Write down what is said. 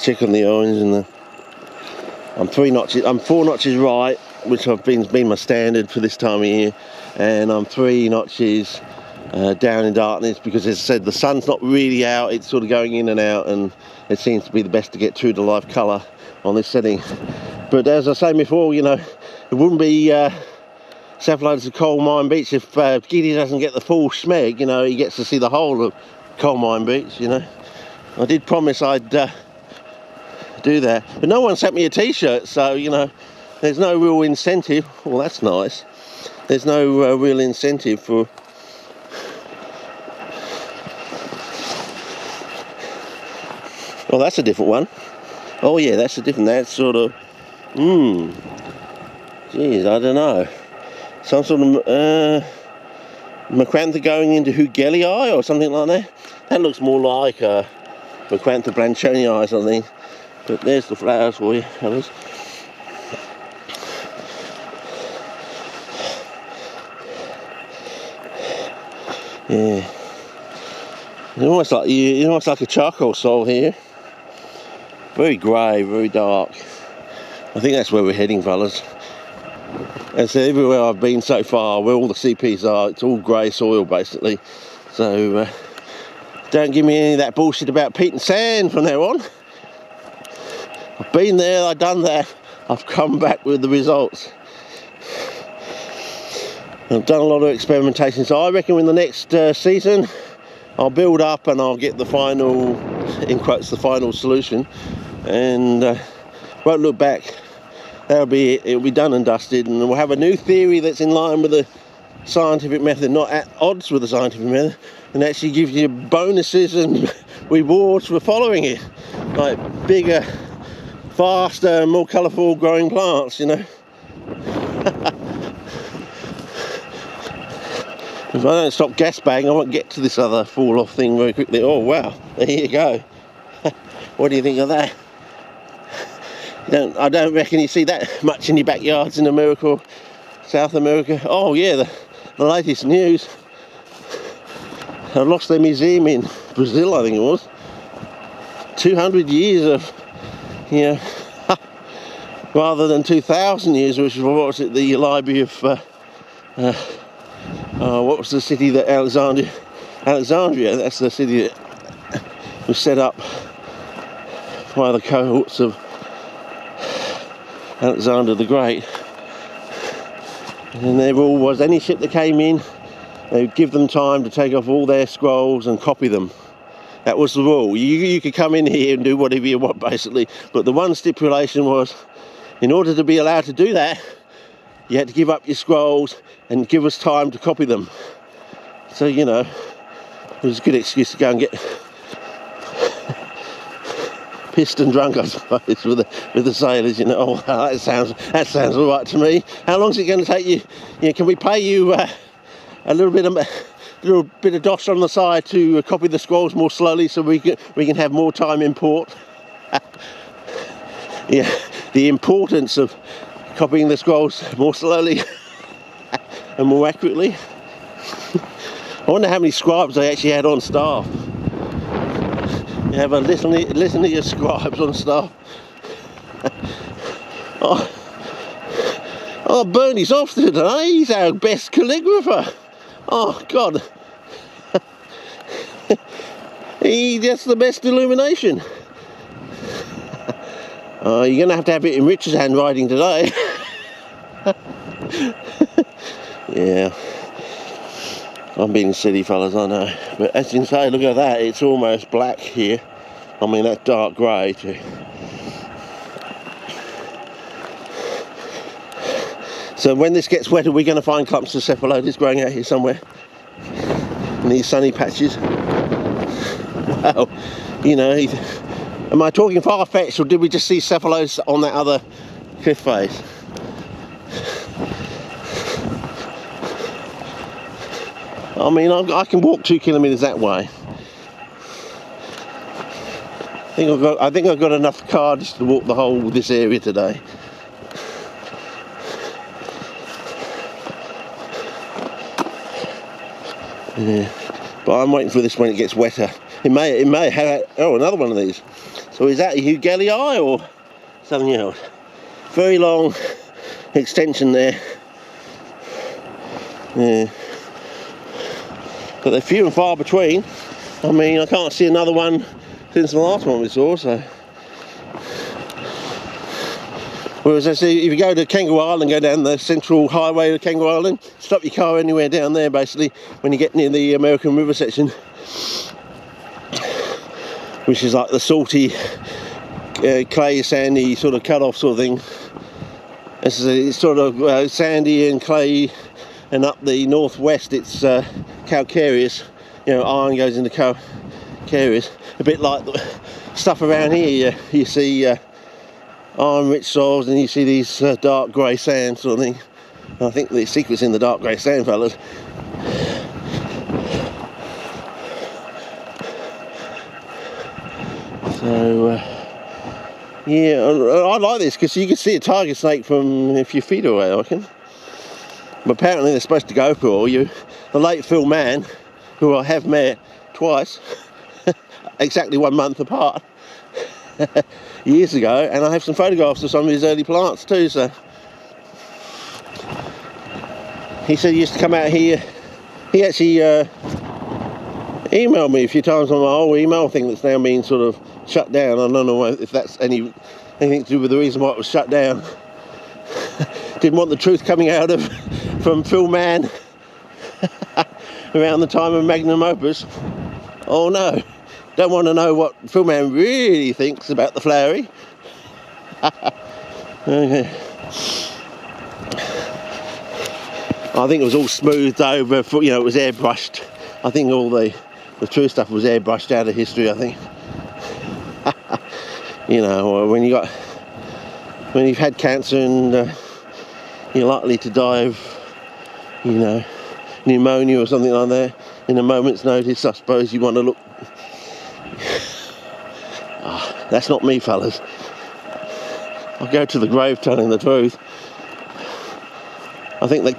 check on the orange and I'm 4 notches right, which I've been my standard for this time of year, and I'm 3 notches down in darkness because, as I said, the sun's not really out, it's sort of going in and out, and it seems to be the best to get true to life colour on this setting. But as I was saying before, you know, it wouldn't be Cephalotus of Coalmine Beach if Giddy doesn't get the full schmeg. You know, he gets to see the whole of Coalmine Beach, you know. I did promise I'd do that, but no one sent me a t-shirt, so, you know, there's no real incentive. Well, that's nice. There's no real incentive for oh, that's a different one. Oh yeah, that's sort of geez, I don't know, some sort of Macrantha going into Hugellii or something like that. That looks more like Macrantha blanchonii, I think. But there's the flowers for you, fellas. Yeah, it's almost like a charcoal soil here. Very grey, very dark. I think that's where we're heading, fellas. And so everywhere I've been so far, where all the CPs are, it's all grey soil basically. So don't give me any of that bullshit about peat and sand from now on. I've been there, I've done that, I've come back with the results. I've done a lot of experimentation, so I reckon in the next season I'll build up and I'll get the final, in quotes, the final solution, and won't look back. That'll be it. It'll be done and dusted, and we'll have a new theory that's in line with the scientific method, not at odds with the scientific method, and actually gives you bonuses and rewards for following it, like bigger, faster, more colourful growing plants, you know. If I don't stop gas bagging, I won't get to this other fall off thing very quickly. Oh wow, there you go. What do you think of that? I don't reckon you see that much in your backyards in America or South America. Oh yeah, the latest news. They lost their museum in Brazil, I think it was. 200 years of, you know, rather than 2,000 years, which was it, the library of, what was the city that Alexandria, that's the city that was set up by the cohorts of Alexander the Great. And there all was, any ship that came in, they would give them time to take off all their scrolls and copy them. That was the rule. You could come in here and do whatever you want, basically. But the one stipulation was, in order to be allowed to do that, you had to give up your scrolls and give us time to copy them. So, you know, it was a good excuse to go and get pissed and drunk, I suppose, with the sailors. You know, oh, that sounds all right to me. How long is it going to take you? You know, can we pay you a little bit of dosh on the side to copy the scrolls more slowly, so we can have more time in port? Yeah, the importance of copying the scrolls more slowly and more accurately. I wonder how many scribes they actually had on staff. You have a listen to your scribes on staff. Oh, Bernie's off today. He's our best calligrapher. Oh God, he gets the best illumination. You're going to have it in Richard's handwriting today. Yeah, I'm being silly, fellas, I know. But as you can say, look at that, it's almost black here. I mean, that's dark grey too. So when this gets wetter, we're going to find clumps of Cephalotus growing out here somewhere in these sunny patches. Well, you know, am I talking far-fetched, or did we just see Cephalotus on that other cliff face? I mean, I can walk 2 kilometres that way. I think I've got enough cards to walk the whole of this area today. Yeah, but I'm waiting for this when it gets wetter. It may have, oh, another one of these. So is that a Hughelii or something else? Very long extension there. Yeah. But they're few and far between. I mean, I can't see another one since the last one we saw, so. Whereas I see, if you go to Kangaroo Island, go down the central highway to Kangaroo Island, stop your car anywhere down there basically when you get near the American River section, which is like the salty, clay, sandy sort of cut-off sort of thing. It's sort of sandy and clay, and up the northwest it's calcareous. You know, iron goes into calcareous. A bit like the stuff around here. You see iron-rich soils, and you see these dark grey sand sort of thing. And I think the secret's in the dark grey sand, fellas. So, yeah, I like this because you can see a tiger snake from a few feet away, I reckon. But apparently they're supposed to go for all you. The late Phil Mann, who I have met twice, exactly 1 month apart, years ago, and I have some photographs of some of his early plants too. So he said he used to come out here. He actually emailed me a few times on my whole email thing that's now been sort of shut down. I don't know if that's anything to do with the reason why it was shut down. Didn't want the truth coming out from Phil Mann around the time of Magnum Opus. Oh no. Don't want to know what Phil Mann really thinks about the flowery. Okay. I think it was all smoothed over, you know, it was airbrushed. I think all the true stuff was airbrushed out of history, I think. You know, when you've had cancer and you're likely to die of, you know, pneumonia or something like that, in a moment's notice, I suppose you want to look. Oh, that's not me, fellas. I'll go to the grave telling the truth. I think that